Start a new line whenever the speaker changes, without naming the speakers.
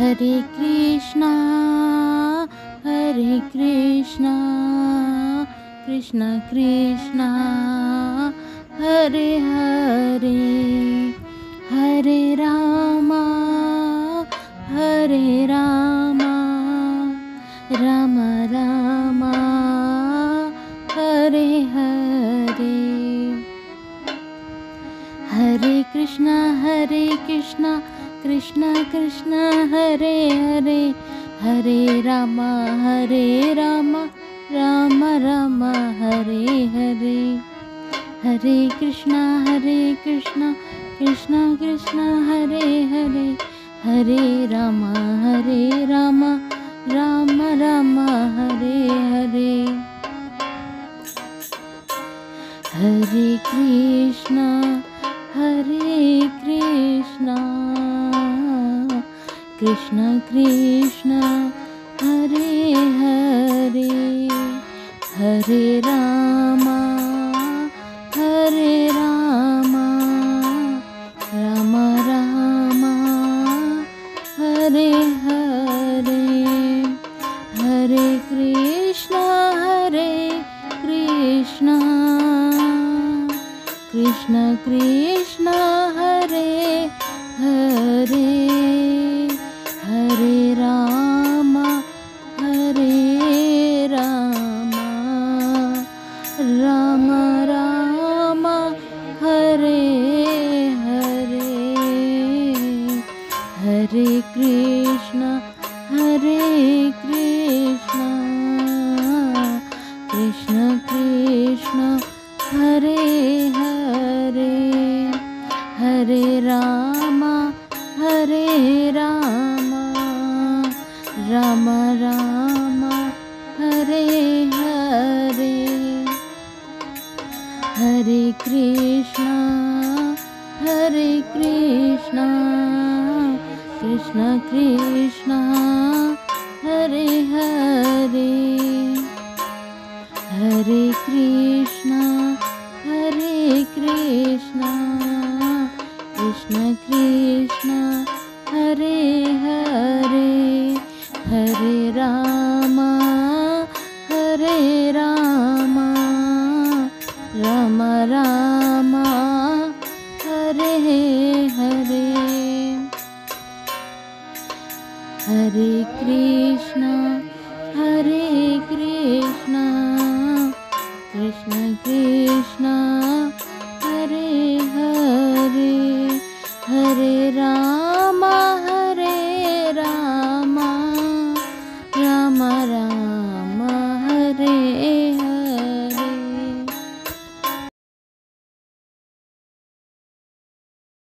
Hare Krishna Krishna Krishna Hare Hare Hare Rama Ram Ram Hare Hare Hare Krishna Krishna Krishna Hare Hare Hare Ram Ram Ram Hare Hare Hare Krishna Krishna Krishna Hare Hare Hare Ram Ram Ram Hare Hare Hare Krishna Krishna Krishna Hare Hare Hare Ram Ram Ram Hare Hare Hare Krishna Krishna Krishna Hare Hare Hare Ram Ram Ram Hare Hare Hare Krishna Krishna Krishna Hare Hare Hare Ram Ram Ram Hare Hare Hare Krishna Krishna Krishna Hare Hare Hare Krishna Krishna Krishna Hare Hare Hare Ram Ram Ram Hare Hare Hare Krishna Krishna Krishna Hare Hare Hare Ram Ram Ram Hare